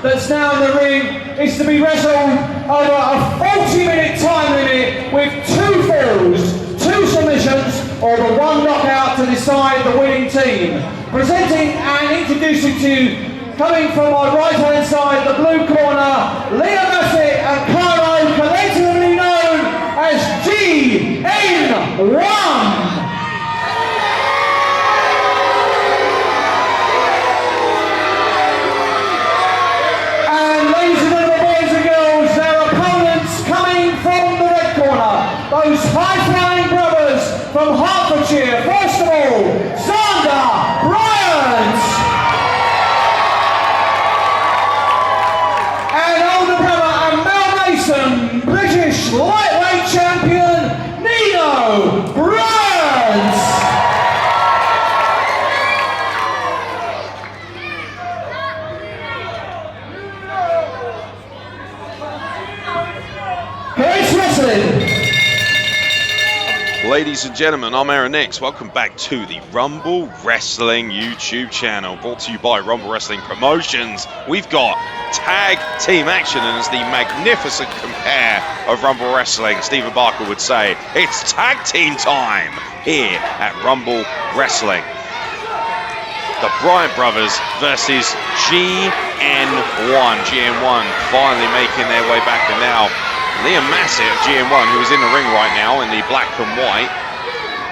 that's now in the ring is to be wrestled over a 40-minute time limit with 2 falls, 2 submissions, or the 1 knockout to decide the winning team. Presenting and introducing to you, coming from my right-hand side, the blue corner, Liam Massett and Cairo, collectively known as GN1. Those high-flying brothers from Hertfordshire. First of all, Bryant. And older brother and Liam Mason, British lightweight champion, Bryant. It's wrestling. Ladies and gentlemen, I'm Aaron Nix. Welcome back to the Rumble Wrestling YouTube channel, brought to you by Rumble Wrestling Promotions. We've got tag team action, and as the magnificent compare of Rumble Wrestling, Stephen Barker would say, it's tag team time here at Rumble Wrestling. The Bryant Brothers versus GN1. GN1 finally making their way back, and now Liam Massett of GN1, who is in the ring right now in the black and white,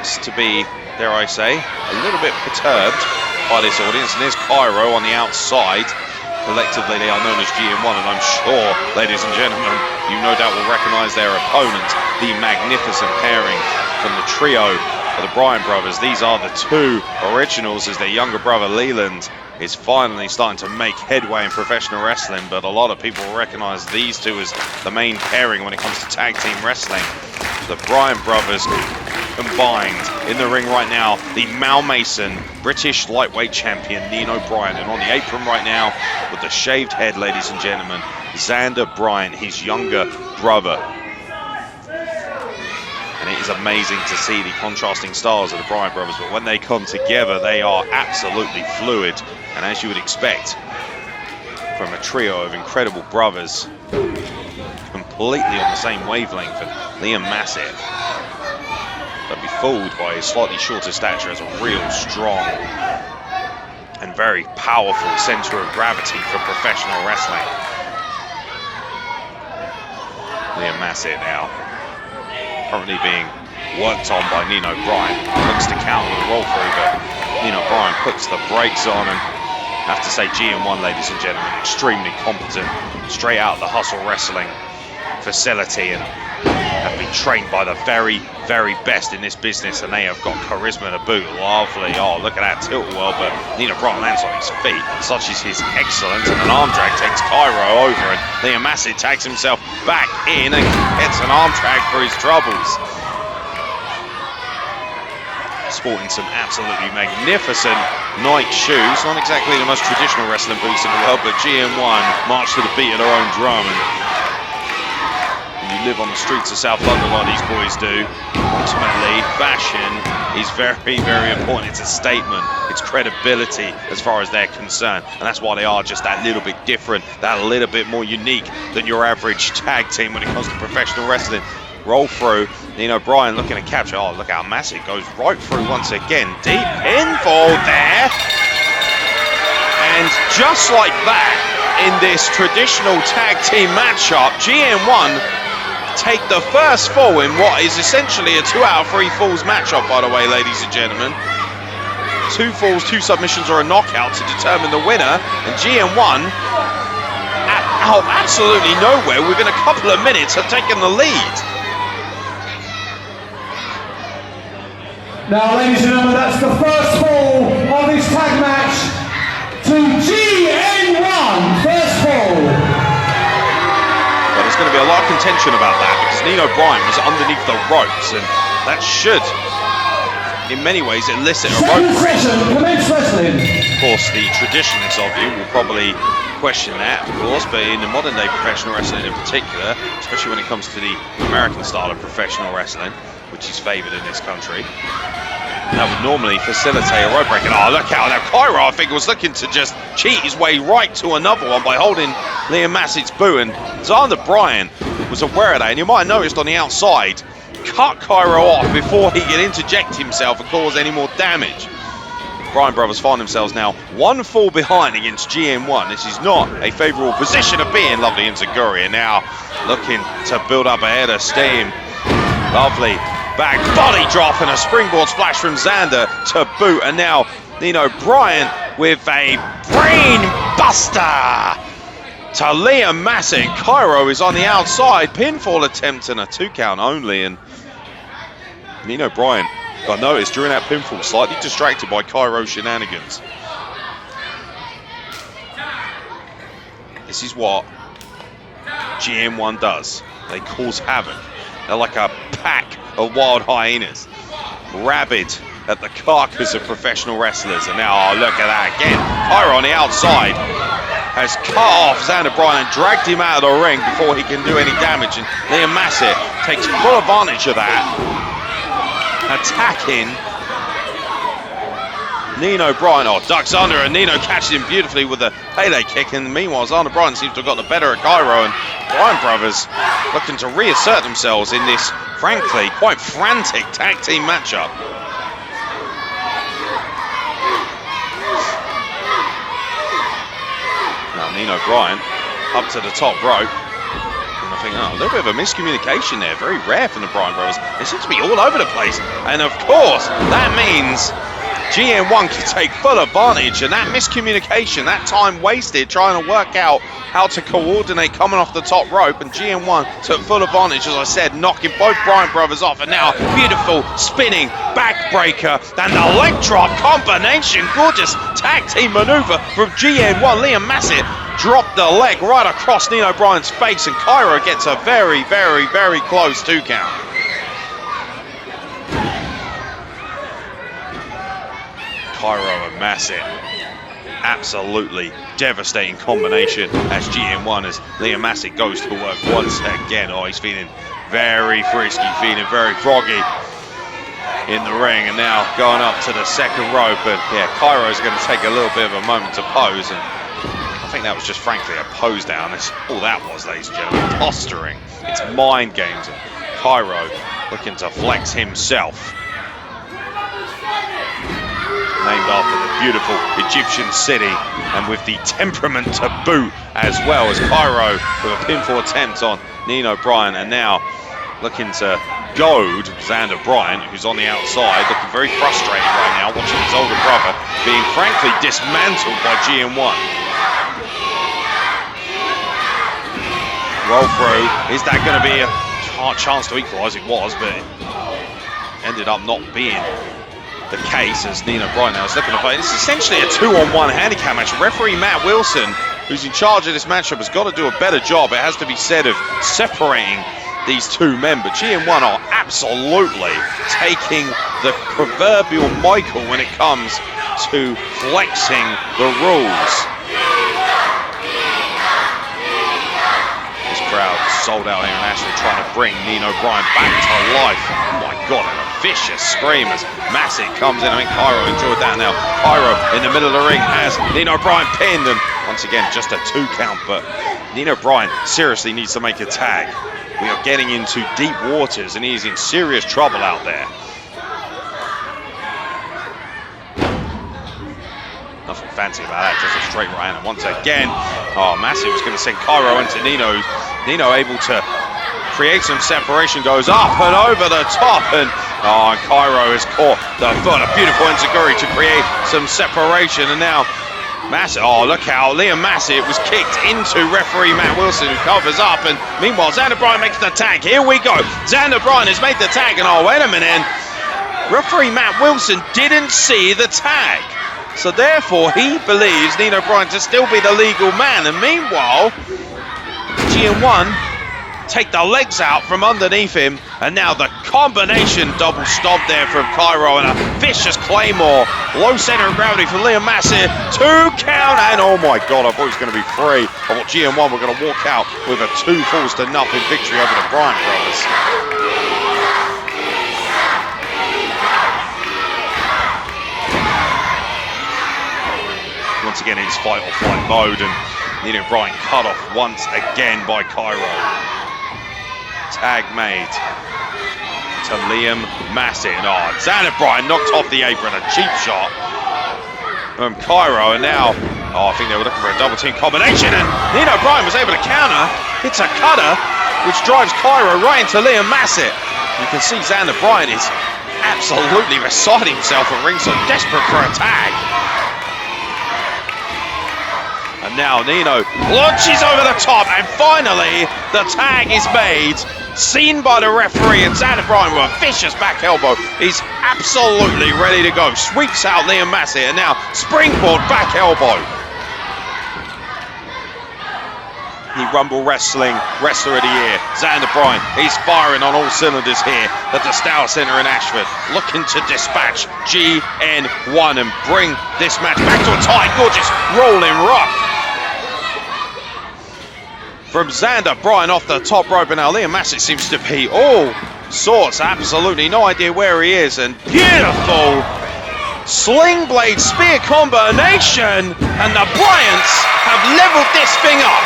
is to be, dare I say, a little bit perturbed by this audience. And there's Cairo on the outside. Collectively, they are known as GN1, and I'm sure, ladies and gentlemen, you no doubt will recognise their opponent, the magnificent pairing from the trio of the Bryant Brothers. These are the 2 originals, as their younger brother Leland is finally starting to make headway in professional wrestling, but a lot of people recognise these 2 as the main pairing when it comes to tag team wrestling. The Bryant Brothers combined in the ring right now, the Mal Mason, British lightweight champion Nino Bryant, and on the apron right now with the shaved head, ladies and gentlemen, Xander Bryant, his younger brother. And it is amazing to see the contrasting styles of the Bryant Brothers, but when they come together, they are absolutely fluid. And as you would expect from a trio of incredible brothers, completely on the same wavelength, and Liam Massett, but be fooled by his slightly shorter stature as a real strong and very powerful centre of gravity for professional wrestling. Liam Massett now currently being worked on by Nino Bryant. Looks to counter the roll through, but Nino Bryant puts the brakes on, and I have to say GN1, ladies and gentlemen, extremely competent, straight out of the Hustle Wrestling facility, and have been trained by the very, very best in this business, and they have got charisma to boot. Lovely. Oh, look at that tilt well, but Nino Bryant lands on his feet. Such is his excellence, and an arm drag takes Cairo over, and Liam Massett tags himself back in and gets an arm drag for his troubles. Sporting some absolutely magnificent Nike shoes, not exactly the most traditional wrestling boots in the world, but GN1 march to the beat of their own drum. And when you live on the streets of South London like these boys do, ultimately fashion is very, very important. It's a statement, it's credibility as far as they're concerned, and that's why they are just that little bit different, that little bit more unique than your average tag team when it comes to professional wrestling. Roll through, Nino Bryant looking to capture. Oh, look how Massett goes right through once again. Deep pinfall there. And just like that, in this traditional tag team matchup, GN1 take the first fall in what is essentially a 2 out of 3 falls matchup, by the way, ladies and gentlemen. 2 falls, 2 submissions, or a knockout to determine the winner. And GN1, out of absolutely nowhere, within a couple of minutes, have taken the lead. Now, ladies and gentlemen, that's the first fall of this tag match to GN1. First fall. Well, there's going to be a lot of contention about that, because Nino Bryant was underneath the ropes, and that should, in many ways, elicit a rope break. Of course, the traditionalists of you will probably question that, of course, but in the modern day professional wrestling in particular, especially when it comes to the American style of professional wrestling, which is favoured in this country. That would normally facilitate a rope break. And oh, look out now. Cairo, I think, was looking to just cheat his way right to another one by holding Liam Massett's boot. And Xander Bryant was aware of that. And you might have noticed on the outside, cut Cairo off before he could interject himself and cause any more damage. Bryant Brothers find themselves now 1 fall behind against GN1. This is not a favourable position to be in. Lovely Inzaguri, and now looking to build up a head of steam. Lovely back body drop and a springboard splash from Xander to boot. And now Nino Bryant with a brain buster to Liam Massett. Cairo is on the outside. Pinfall attempt and a 2 count only. And Nino Bryant got noticed during that pinfall, slightly distracted by Cairo's shenanigans. This is what GN1 does. They cause havoc. They're like a pack of wild hyenas, rabid at the carcass of professional wrestlers. And now, oh, look at that again. Cairo on the outside has cut off Xander Bryant and dragged him out of the ring before he can do any damage. And Liam Massett takes full advantage of that, attacking Nino Bryant. Oh, ducks under, and Nino catches him beautifully with a Pele kick. And meanwhile, Xander Bryant seems to have got the better of Cairo, and Bryant Brothers looking to reassert themselves in this, frankly, quite frantic tag team matchup. Now Nino Bryant up to the top rope. And I think, oh, a little bit of a miscommunication there. Very rare from the Bryant Brothers. They seem to be all over the place. And of course, that means GN1 can take full advantage, and that miscommunication, that time wasted trying to work out how to coordinate coming off the top rope, and GN1 took full advantage, as I said, knocking both Bryant Brothers off. And now beautiful spinning backbreaker and the leg drop combination. Gorgeous tag team maneuver from GN1. Liam Massett dropped the leg right across Nino Bryant's face, and Cairo gets a very, very, very close 2 count. Cairo and Massett, absolutely devastating combination as GN1, as Liam Massett goes to work once again. Oh, he's feeling very frisky, feeling very froggy in the ring, and now going up to the second rope. And yeah, Cairo's going to take a little bit of a moment to pose, and I think that was just frankly a pose down. That's all that was, ladies and gentlemen. Posturing. It's mind games, and Cairo looking to flex himself. Named after the beautiful Egyptian city, and with the temperament to boot, as well as Cairo with a pinfall attempt on Nino Bryant. And now looking to goad Xander Bryant, who's on the outside, looking very frustrated right now, watching his older brother being frankly dismantled by GN1. Roll through. Is that going to be a chance to equalise? It was, but it ended up not being the case, as Nino Bryant now is looking to play. This is essentially a 2-on-1 handicap match. Referee Matt Wilson, who's in charge of this matchup, has got to do a better job, it has to be said, of separating these two men. But GN1 are absolutely taking the proverbial Michael when it comes to flexing the rules. This crowd sold out here in Ashton, trying to bring Nino Bryant back to life. Oh my God, and a vicious scream as Massett comes in. I think Cairo enjoyed that. Now Cairo in the middle of the ring has Nino Bryant pinned, and once again just a 2 count. But Nino Bryant seriously needs to make a tag. We are getting into deep waters, and he's in serious trouble out there. Nothing fancy about that, just a straight right hand. And once again, oh, Massett was going to send Cairo into Nino. Nino able to create some separation, goes up and over the top, and oh, and Cairo has caught the foot. A beautiful enziguri to create some separation. And now Massett, oh, look how Liam Massett was kicked into referee Matt Wilson, who covers up. And meanwhile, Xander Bryant makes the tag. Here we go. Xander Bryant has made the tag, and oh, wait a minute. Referee Matt Wilson didn't see the tag, so therefore he believes Nino Bryant to still be the legal man. And meanwhile, GN1 take the legs out from underneath him, and now the combination double stomp there from Cairo, and a vicious claymore, low center of gravity from Liam Massett, 2 count, and oh my God, I thought he was going to be free. I thought GN1 were going to walk out with a 2-0 victory over the Bryant Brothers. to get into fight or flight mode, and Nino Bryant cut off once again by Cairo. Tag made to Liam Massett. Oh, Xander Bryant knocked off the apron, a cheap shot from Cairo, and now, I think they were looking for a double team combination, and Nino Bryant was able to counter. Hits a cutter, which drives Cairo right into Liam Massett. You can see Xander Bryant is absolutely beside himself at ringside, desperate for a tag. And now Nino launches over the top, and finally the tag is made, seen by the referee, and Xander Bryant with a vicious back elbow. He's absolutely ready to go. Sweeps out Liam Massett, and now springboard back elbow. The Rumble Wrestling Wrestler of the Year, Xander Bryant, he's firing on all cylinders here at the Stour Centre in Ashford, looking to dispatch GN1 and bring this match back to a tight, gorgeous rolling rock from Xander Bryant off the top rope, and now Liam Massett seems to be all sorts, absolutely no idea where he is, and beautiful sling blade spear combination, and the Bryants have leveled this thing up.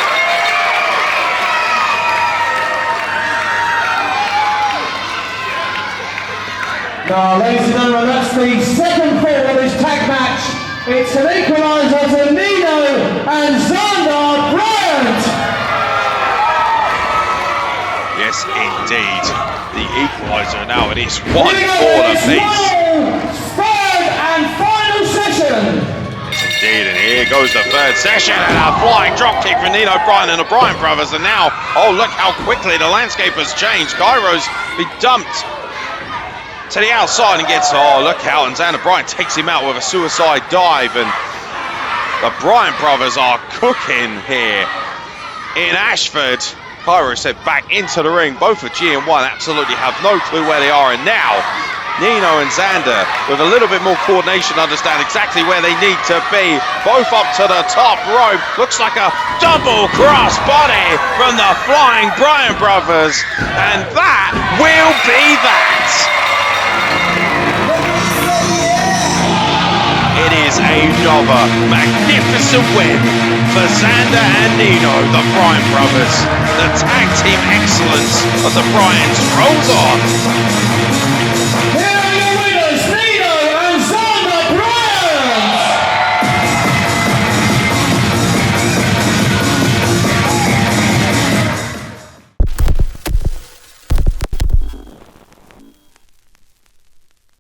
Now, ladies and gentlemen, that's the second fall of this tag match. It's an equaliser to Nino and Xander Bryant. Yes, indeed. The equaliser now. It is 1-4 apiece. Third and final session. Yes, indeed. And here goes the third session. And a flying dropkick from Nino Bryant and the Bryant Brothers. And now, oh, look how quickly the landscape has changed. Cairo's been dumped to the outside and gets, oh, look out, and Xander Bryant takes him out with a suicide dive, and the Bryant Brothers are cooking here in Ashford. Cairo set back into the ring. Both of GN1 absolutely have no clue where they are, and now Nino and Xander, with a little bit more coordination, understand exactly where they need to be. Both up to the top rope. Looks like a double cross body from the flying Bryant Brothers, and that will be that. It is another magnificent win for Xander and Nino, the Bryant Brothers. The tag team excellence of the Bryants rolls on.